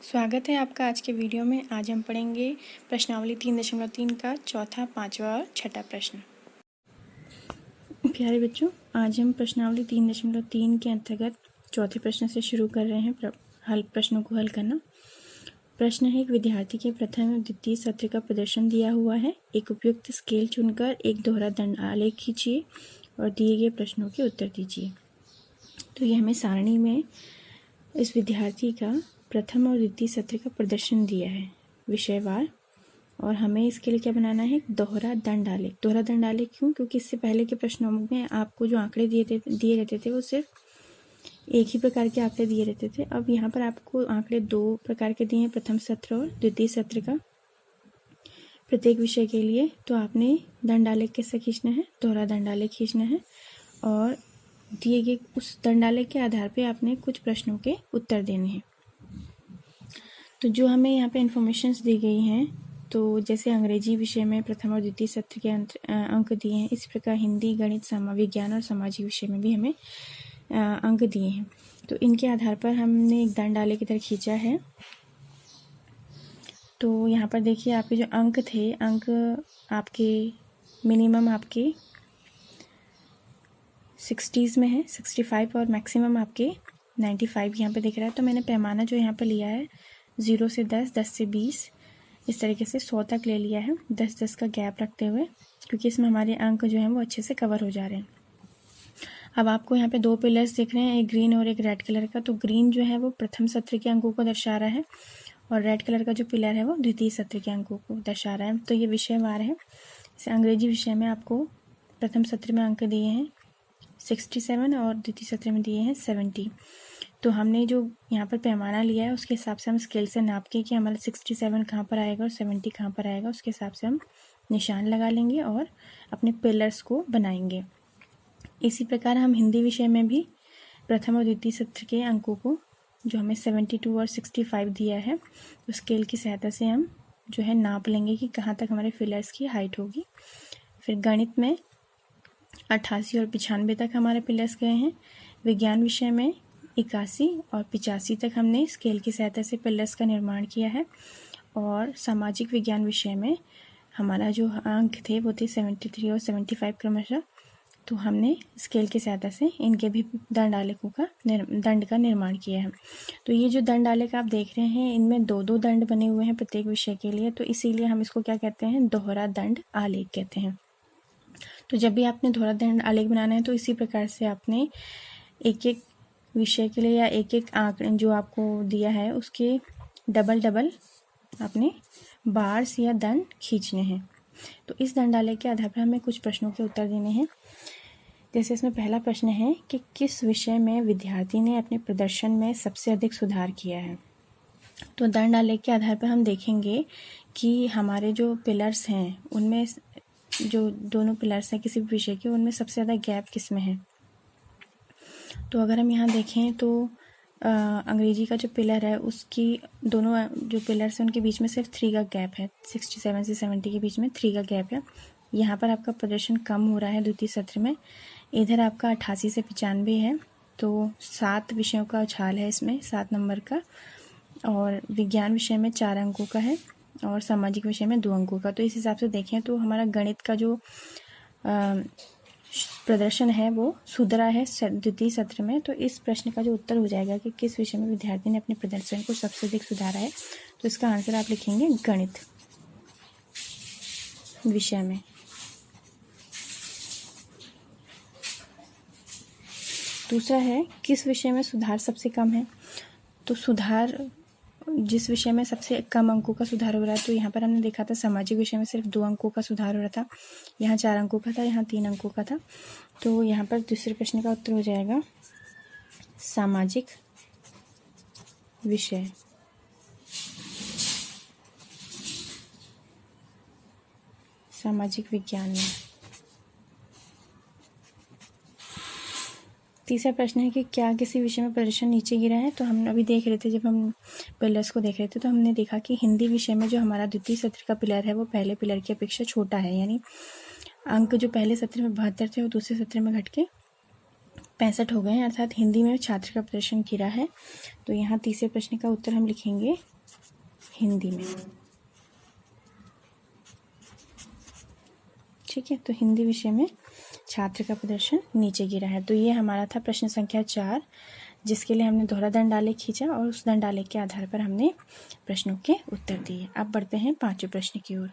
स्वागत है आपका आज के वीडियो में। आज हम पढ़ेंगे प्रश्नावली 3.3 का चौथा, पांचवा और छठा प्रश्न। प्यारे बच्चों, आज हम प्रश्नावली 3.3 के अंतर्गत चौथे प्रश्न से शुरू कर रहे हैं प्रश्नों को हल करना। प्रश्न है, एक विद्यार्थी के प्रथम एवं द्वितीय सत्र का प्रदर्शन दिया हुआ है। एक उपयुक्त स्केल चुनकर एक दोहरा दंड आलेख खींचिए और दिए गए प्रश्नों के उत्तर दीजिए। तो ये हमें सारणी में इस विद्यार्थी का प्रथम और द्वितीय सत्र का प्रदर्शन दिया है विषयवार, और हमें इसके लिए क्या बनाना है, दोहरा दंड आलेख। दोहरा दंड आलेख क्यों? क्योंकि इससे पहले के प्रश्नों में आपको जो आंकड़े दिए रहते थे वो सिर्फ एक ही प्रकार के आंकड़े दिए रहते थे। अब यहाँ पर आपको आंकड़े दो प्रकार के दिए हैं, प्रथम सत्र और द्वितीय सत्र का, प्रत्येक विषय के लिए। तो आपने दंड आलेख कैसे खींचना है, दोहरा दंड आलेख खींचना है, और दिए गए उस दंड आलेख के आधार पे आपने कुछ प्रश्नों के उत्तर देने हैं। तो जो हमें यहाँ पे इन्फॉर्मेशंस दी गई हैं, तो जैसे अंग्रेजी विषय में प्रथम और द्वितीय सत्र के अंक दिए हैं, इसी प्रकार हिंदी, गणित, विज्ञान और सामाजिक विषय में भी हमें अंक दिए हैं। तो इनके आधार पर हमने एक दंड आलेख की तरह खींचा है। तो यहाँ पर देखिए, आपके जो अंक थे, अंक आपके मिनिमम आपके 60s में है, 65, और मैक्सिमम आपके 95 यहाँ पे दिख रहा है। तो मैंने पैमाना जो यहाँ पर लिया है 0 से 10, 10 से 20, इस तरीके से 100 तक ले लिया है, 10-10 का गैप रखते हुए, क्योंकि इसमें हमारे अंक जो हैं वो अच्छे से कवर हो जा रहे हैं। अब आपको यहाँ पे दो पिलर्स दिख रहे हैं, एक ग्रीन और एक रेड कलर का। तो ग्रीन जो है वो प्रथम सत्र के अंकों को दर्शा रहा है, और रेड कलर का जो पिलर है वो द्वितीय सत्र के अंकों को दर्शा रहा है। तो ये विषयवार है। जैसे अंग्रेजी विषय में आपको प्रथम सत्र में अंक दिए हैं 67 और द्वितीय सत्र में दिए हैं 70। तो हमने जो यहाँ पर पैमाना लिया है उसके हिसाब से हम स्केल से नाप के कि हमारा 67 कहाँ पर आएगा और 70 कहाँ पर आएगा, उसके हिसाब से हम निशान लगा लेंगे और अपने पिलर्स को बनाएंगे। इसी प्रकार हम हिंदी विषय में भी प्रथम और द्वितीय सत्र के अंकों को, जो हमें 72 और 65 दिया है, तो स्केल की सहायता से हम जो है नाप लेंगे कि कहाँ तक हमारे पिलर्स की हाइट होगी। फिर गणित में 88 और 95 तक हमारे पिलर्स गए हैं। विज्ञान विषय में 81 और 85 तक हमने स्केल की सहायता से पिलर्स का निर्माण किया है। और सामाजिक विज्ञान विषय में हमारा जो अंक थे वो थे 73 और 75 क्रमशः। तो हमने स्केल की सहायता से इनके भी दंड आलेखों का दंड का निर्माण किया है। तो ये जो दंड आलेख आप देख रहे हैं, इनमें दो दो दंड बने हुए हैं प्रत्येक विषय के लिए, तो इसीलिए हम इसको क्या कहते हैं, दोहरा दंड आलेख कहते हैं। तो जब भी आपने दोहरा दंड आलेख बनाना है तो इसी प्रकार से आपने एक एक विषय के लिए या एक एक आंकड़े जो आपको दिया है उसके डबल आपने बार्स या दंड खींचने हैं। तो इस दंड आलेख के आधार पर हमें कुछ प्रश्नों के उत्तर देने हैं। जैसे इसमें पहला प्रश्न है कि किस विषय में विद्यार्थी ने अपने प्रदर्शन में सबसे अधिक सुधार किया है। तो दंड आलेख के आधार पर हम देखेंगे कि हमारे जो पिलर्स हैं उनमें जो दोनों पिलर्स हैं किसी भी विषय के, उनमें सबसे ज़्यादा गैप किस में है। तो अगर हम यहाँ देखें तो अंग्रेजी का जो पिलर है उसकी दोनों जो पिलर्स हैं उनके बीच में सिर्फ 3 का गैप है, 67 से 70 के बीच में 3 का गैप है। यहाँ पर आपका प्रदर्शन कम हो रहा है द्वितीय सत्र में। इधर आपका 88 से 95 है, तो 7 विषयों का उछाल है इसमें, 7 नंबर का। और विज्ञान विषय में 4 अंकों का है और सामाजिक विषय में 2 अंकों का। तो इस हिसाब से देखें तो हमारा गणित का जो प्रदर्शन है वो सुधरा है द्वितीय सत्र में। तो इस प्रश्न का जो उत्तर हो जाएगा कि किस विषय में विद्यार्थी ने अपने प्रदर्शन को सबसे अधिक सुधारा है, तो इसका आंसर आप लिखेंगे गणित विषय में। दूसरा है, किस विषय में सुधार सबसे कम है। तो सुधार जिस विषय में सबसे कम अंकों का सुधार हो रहा है, तो यहाँ पर हमने देखा था सामाजिक विषय में सिर्फ 2 अंकों का सुधार हो रहा था, यहाँ 4 अंकों का था, यहाँ 3 अंकों का था। तो यहाँ पर दूसरे प्रश्न का उत्तर हो जाएगा सामाजिक विषय। सामाजिक विज्ञान में। तीसरा प्रश्न है कि क्या किसी विषय में प्रदर्शन नीचे गिरा है। तो हम अभी देख रहे थे, जब हम पिलर्स को देख रहे थे तो हमने देखा कि हिंदी विषय में जो हमारा द्वितीय सत्र का पिलर है वो पहले पिलर की अपेक्षा छोटा है, यानी अंक जो पहले सत्र में 72 थे वो दूसरे सत्र में घट के 65 हो गए हैं, अर्थात हिंदी में छात्र का प्रदर्शन गिरा है। तो यहाँ तीसरे प्रश्न का उत्तर हम लिखेंगे हिंदी में। ठीक है, तो हिंदी विषय में छात्र का प्रदर्शन नीचे गिरा है। तो ये हमारा था प्रश्न संख्या 4, जिसके लिए हमने दोहरा दंड आलेख खींचा और उस दंड आलेख के आधार पर हमने प्रश्नों के उत्तर दिए। अब बढ़ते हैं पांचवें प्रश्न की ओर।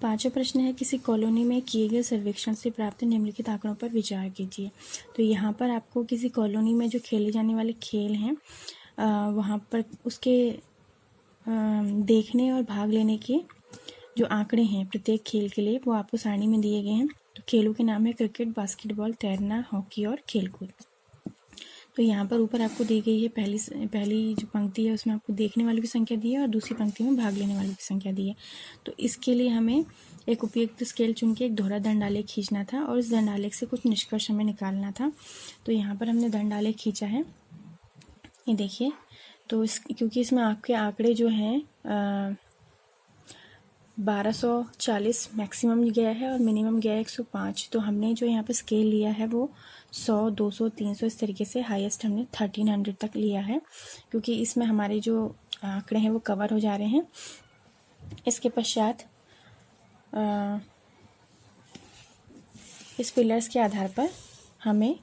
पांचवा प्रश्न है, किसी कॉलोनी में किए गए सर्वेक्षण से प्राप्त निम्नलिखित आंकड़ों पर विचार कीजिए। तो यहाँ पर आपको किसी कॉलोनी में जो खेले जाने वाले खेल हैं वहाँ पर उसके देखने और भाग लेने के जो आंकड़े हैं प्रत्येक खेल के लिए वो आपको सारणी में दिए गए हैं। तो खेलों के नाम है क्रिकेट, बास्केटबॉल, तैरना, हॉकी और खेलकूद। तो यहाँ पर ऊपर आपको दी गई है पहली जो पंक्ति है उसमें आपको देखने वालों की संख्या दी है और दूसरी पंक्ति में भाग लेने वालों की संख्या दी है। तो इसके लिए हमें एक उपयुक्त स्केल चुन के एक दोहरा दंड आलेख खींचना था और इस दंड आलेख से कुछ निष्कर्ष हमें निकालना था। तो यहाँ पर हमने दंड आलेख खींचा है, ये देखिए। तो क्योंकि इसमें आपके आंकड़े जो हैं 1240 मैक्सिमम गया है और मिनिमम गया है 105। तो हमने जो यहाँ पे स्केल लिया है वो 100, 200, 300 इस तरीके से हाईएस्ट हमने 1300 तक लिया है, क्योंकि इसमें हमारे जो आंकड़े हैं वो कवर हो जा रहे हैं। इसके पश्चात इस पिलर्स के आधार पर हमें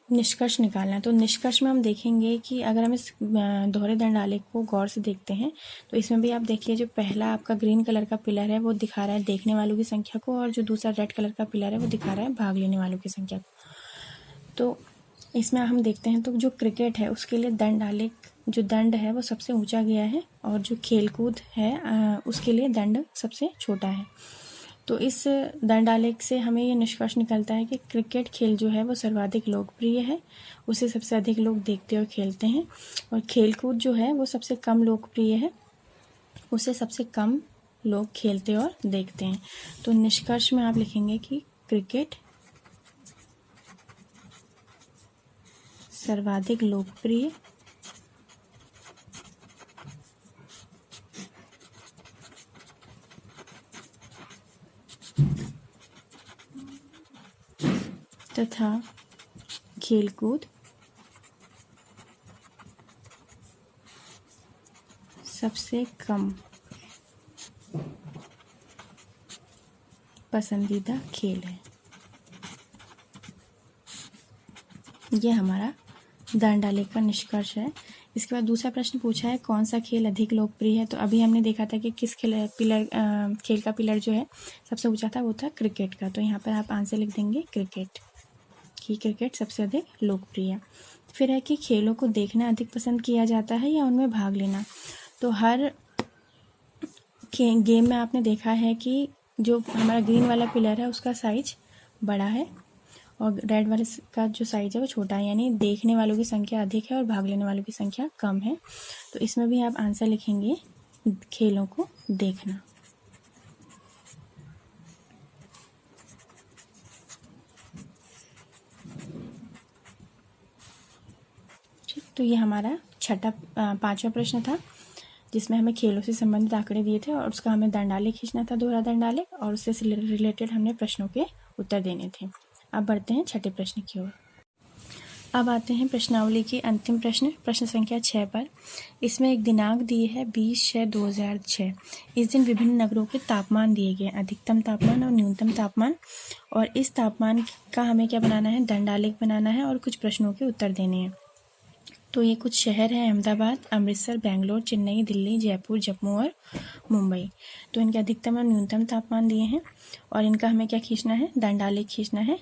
निष्कर्ष निकालना है। तो निष्कर्ष में हम देखेंगे कि अगर हम इस दोहरे दंड आलेख को गौर से देखते हैं तो इसमें भी आप देखिए जो पहला आपका ग्रीन कलर का पिलर है वो दिखा रहा है देखने वालों की संख्या को, और जो दूसरा रेड कलर का पिलर है वो दिखा रहा है भाग लेने वालों की संख्या को। तो इसमें हम देखते हैं तो जो क्रिकेट है उसके लिए दंड आलेख जो दंड है वो सबसे ऊंचा गया है और जो खेलकूद है उसके लिए दंड सबसे छोटा है। तो इस दंड आलेख से हमें ये निष्कर्ष निकलता है कि क्रिकेट खेल जो है वो सर्वाधिक लोकप्रिय है, उसे सबसे अधिक लोग देखते और खेलते हैं, और खेलकूद जो है वो सबसे कम लोकप्रिय है, उसे सबसे कम लोग खेलते और देखते हैं। तो निष्कर्ष में आप लिखेंगे कि क्रिकेट सर्वाधिक लोकप्रिय तथा खेलकूद सबसे कम पसंदीदा खेल है। यह हमारा दंड आलेख का निष्कर्ष है। इसके बाद दूसरा प्रश्न पूछा है कौन सा खेल अधिक लोकप्रिय है। तो अभी हमने देखा था कि किस खेल का पिलर जो है सबसे ऊंचा था वो था क्रिकेट का। तो यहाँ पर आप आंसर लिख देंगे क्रिकेट, कि क्रिकेट सबसे अधिक लोकप्रिय है। फिर है कि खेलों को देखना अधिक पसंद किया जाता है या उनमें भाग लेना। तो हर गेम में आपने देखा है कि जो हमारा ग्रीन वाला पिलर है उसका साइज बड़ा है और रेड वाले का जो साइज है वो छोटा है, यानी देखने वालों की संख्या अधिक है और भाग लेने वालों की संख्या कम है। तो इसमें भी आप आंसर लिखेंगे खेलों को देखना। ठीक, तो ये हमारा पांचवा प्रश्न था जिसमें हमें खेलों से संबंधित आंकड़े दिए थे और उसका हमें दंड आलेख खींचना था, दोहरा दंड आलेख, और उससे रिलेटेड हमने प्रश्नों के उत्तर देने थे। अब बढ़ते हैं छठे प्रश्न की ओर। अब आते हैं प्रश्नावली के अंतिम प्रश्न संख्या 6 पर। इसमें एक दिनांक दी है 20/6/2006। इस दिन विभिन्न नगरों के तापमान दिए गए, अधिकतम तापमान और न्यूनतम तापमान, और इस तापमान का हमें क्या बनाना है, दंड आलेख बनाना है और कुछ प्रश्नों के उत्तर देने हैं। तो ये कुछ शहर हैं, अहमदाबाद, अमृतसर, बेंगलोर, चेन्नई, दिल्ली, जयपुर, जम्मू और मुंबई। तो इनके अधिकतम और न्यूनतम तापमान दिए हैं और इनका हमें क्या खींचना है, दंड आलेख खींचना है।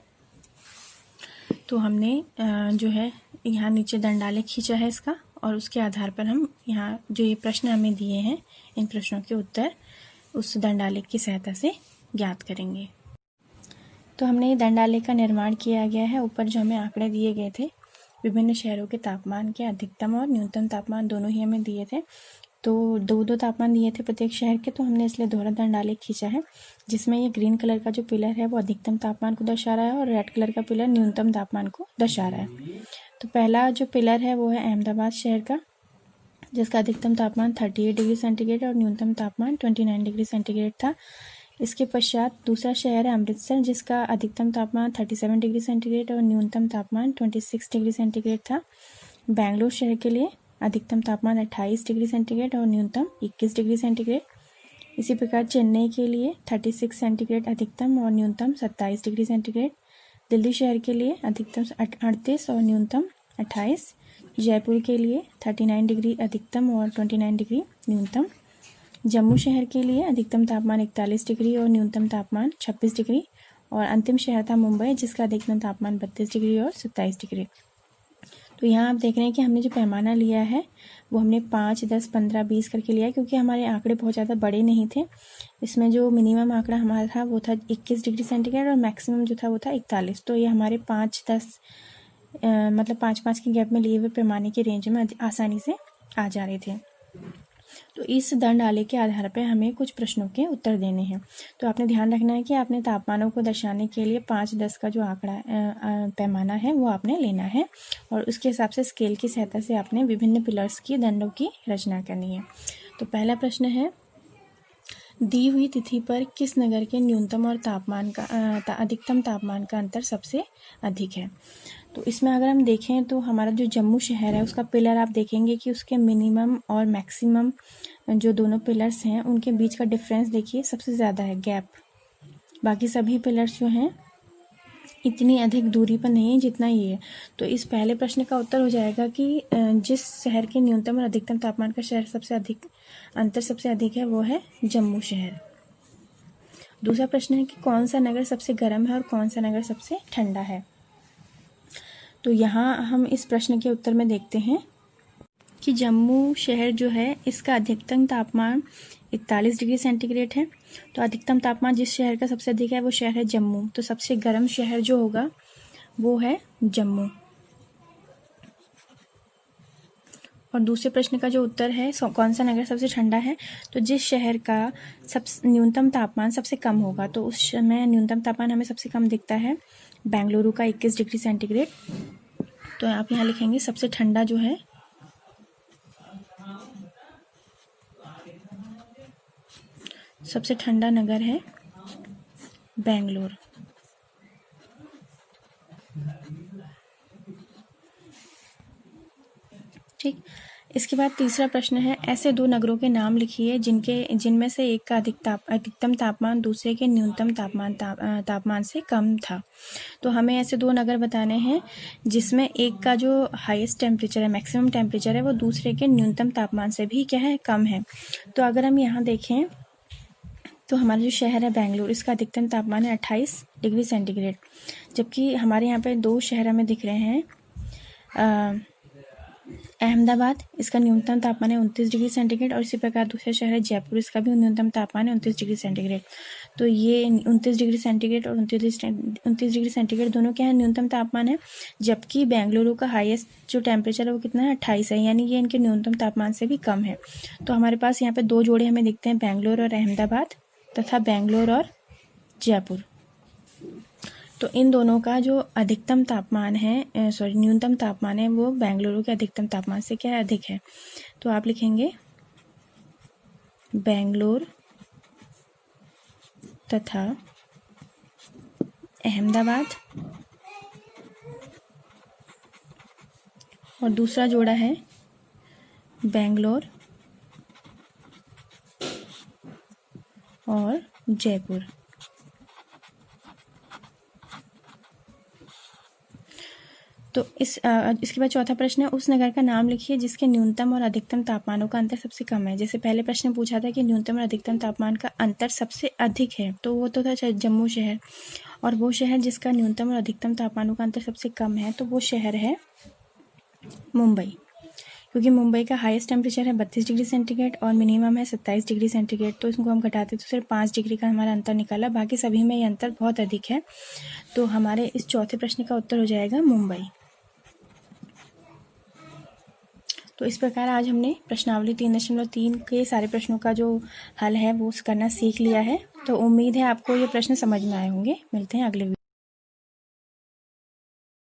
तो हमने जो है यहाँ नीचे दंड आलेख खींचा है इसका, और उसके आधार पर हम यहाँ जो ये प्रश्न हमें दिए हैं इन प्रश्नों के उत्तर उस दंड आलेख की सहायता से ज्ञात करेंगे। तो हमने ये दंड आलेख का निर्माण किया गया है। ऊपर जो हमें आंकड़े दिए गए थे विभिन्न शहरों के तापमान के, अधिकतम और न्यूनतम तापमान दोनों ही हमें दिए थे। तो दो तापमान दिए थे प्रत्येक शहर के, तो हमने इसलिए दोहरा दंड आलेख खींचा है, जिसमें ये ग्रीन कलर का जो पिलर है वो अधिकतम तापमान को दर्शा रहा है और रेड कलर का पिलर न्यूनतम तापमान को दर्शा रहा है। तो पहला जो पिलर है वो है अहमदाबाद शहर का, जिसका अधिकतम तापमान 38 डिग्री सेंटीग्रेड और न्यूनतम तापमान 29 डिग्री सेंटीग्रेड था। इसके पश्चात दूसरा शहर है अमृतसर, जिसका अधिकतम तापमान 37 डिग्री सेंटीग्रेड और न्यूनतम तापमान 26 डिग्री सेंटीग्रेड था। बेंगलुरु शहर के लिए अधिकतम तापमान 28 डिग्री सेंटीग्रेड और न्यूनतम 21 डिग्री सेंटीग्रेड। इसी प्रकार चेन्नई के लिए 36 सेंटीग्रेड अधिकतम और न्यूनतम 27 डिग्री सेंटीग्रेड। दिल्ली शहर के लिए अधिकतम 38 और न्यूनतम 28। जयपुर के लिए 39 डिग्री अधिकतम और 29 डिग्री न्यूनतम। जम्मू शहर के लिए अधिकतम तापमान 41 डिग्री और न्यूनतम तापमान 26 डिग्री। और अंतिम शहर था मुंबई, जिसका अधिकतम तापमान 32 डिग्री और 27 डिग्री। तो यहाँ आप देख रहे हैं कि हमने जो पैमाना लिया है वो हमने 5, 10, 15, 20 करके लिया है, क्योंकि हमारे आंकड़े बहुत ज़्यादा बड़े नहीं थे। इसमें जो मिनिमम आंकड़ा हमारा था वो था 21 डिग्री सेंटीग्रेड और मैक्सिमम जो था वो था 41। तो ये हमारे 5, 10 मतलब 5-5 के गैप में लिए हुए पैमाने की रेंज में आसानी से आ जा रहे थे। तो इस दंड आलेख के आधार पर हमें कुछ प्रश्नों के उत्तर देने हैं। तो आपने ध्यान रखना है कि आपने तापमानों को दर्शाने के लिए 5-10 का जो आंकड़ा पैमाना है वो आपने लेना है और उसके हिसाब से स्केल की सहायता से आपने विभिन्न पिलर्स की दंडों की रचना करनी है। तो पहला प्रश्न है, दी हुई तिथि पर किस नगर के न्यूनतम और अधिकतम तापमान का अंतर सबसे अधिक है। तो इसमें अगर हम देखें तो हमारा जो जम्मू शहर है उसका पिलर आप देखेंगे कि उसके मिनिमम और मैक्सिमम जो दोनों पिलर्स हैं उनके बीच का डिफरेंस देखिए सबसे ज़्यादा है, गैप। बाकी सभी पिलर्स जो हैं इतनी अधिक दूरी पर नहीं है जितना ये है। तो इस पहले प्रश्न का उत्तर हो जाएगा कि जिस शहर के न्यूनतम और अधिकतम तापमान का शहर अंतर सबसे अधिक है वो है जम्मू शहर। दूसरा प्रश्न है कि कौन सा नगर सबसे गर्म है और कौन सा नगर सबसे ठंडा है। तो यहाँ हम इस प्रश्न के उत्तर में देखते हैं कि जम्मू शहर जो है इसका अधिकतम तापमान 41 डिग्री सेंटीग्रेड है। तो अधिकतम तापमान जिस शहर का सबसे अधिक है वो शहर है जम्मू। तो सबसे गर्म शहर जो होगा वो है जम्मू। और दूसरे प्रश्न का जो उत्तर है कौन सा नगर सबसे ठंडा है, तो जिस शहर का न्यूनतम तापमान सबसे कम होगा, तो उस समय न्यूनतम तापमान हमें सबसे कम दिखता है बेंगलुरु का 21 डिग्री सेंटीग्रेड। तो आप यहाँ लिखेंगे सबसे ठंडा जो है सबसे ठंडा नगर है बेंगलुरु। ठीक, इसके बाद तीसरा प्रश्न है, ऐसे दो नगरों के नाम लिखिए जिनमें से एक का अधिकतम तापमान दूसरे के न्यूनतम तापमान से कम था। तो हमें ऐसे दो नगर बताने हैं जिसमें एक का जो हाईएस्ट टेम्परेचर है, मैक्सिमम टेम्परेचर है, वो दूसरे के न्यूनतम तापमान से भी क्या है, कम है। तो अगर हम यहाँ देखें तो हमारा जो शहर है बेंगलुरु, इसका अधिकतम तापमान है 28 डिग्री सेंटीग्रेड, जबकि हमारे यहाँ पे दो शहर हमें दिख रहे हैं। अहमदाबाद, इसका न्यूनतम तापमान है 29 डिग्री सेंटीग्रेड और इसी प्रकार दूसरा शहर है जयपुर, इसका भी न्यूनतम तापमान है 29 डिग्री सेंटीग्रेड। तो ये 29 डिग्री सेंटीग्रेड और 29 डिग्री सेंटीग्रेड दोनों क्या है, न्यूनतम तापमान है। जबकि बेंगलुरु का हाईएस्ट जो टेम्परेचर है वो कितना है, 28 है, यानी ये इनके न्यूनतम तापमान से भी कम है। तो हमारे पास यहाँ पे दो जोड़े हमें दिखते हैं, बेंगलुरु और अहमदाबाद तथा बेंगलुरु और जयपुर। तो इन दोनों का जो अधिकतम तापमान है न्यूनतम तापमान है वो बेंगलुरु के अधिकतम तापमान से क्या है, अधिक है। तो आप लिखेंगे बेंगलुरु तथा अहमदाबाद, और दूसरा जोड़ा है बेंगलुरु और जयपुर। तो इसके बाद चौथा प्रश्न है, उस नगर का नाम लिखिए जिसके न्यूनतम और अधिकतम तापमानों का अंतर सबसे कम है। जैसे पहले प्रश्न पूछा था कि न्यूनतम और अधिकतम तापमान का अंतर सबसे अधिक है, तो वो तो था जम्मू शहर, और वो शहर जिसका न्यूनतम और अधिकतम तापमानों का अंतर सबसे कम है तो वो शहर है मुंबई, क्योंकि मुंबई का हाईएस्ट टेम्परेचर है 32 डिग्री सेंटीग्रेड और मिनिमम है 27 डिग्री सेंटीग्रेड। तो इसको हम घटाते तो सिर्फ 5 डिग्री का हमारा अंतर निकाला, बाकी सभी में ये अंतर बहुत अधिक है। तो हमारे इस चौथे प्रश्न का उत्तर हो जाएगा मुंबई। तो इस प्रकार आज हमने प्रश्नावली 3.3 के सारे प्रश्नों का जो हल है वो करना सीख लिया है। तो उम्मीद है आपको ये प्रश्न समझ में आए होंगे। मिलते हैं अगले वीडियो।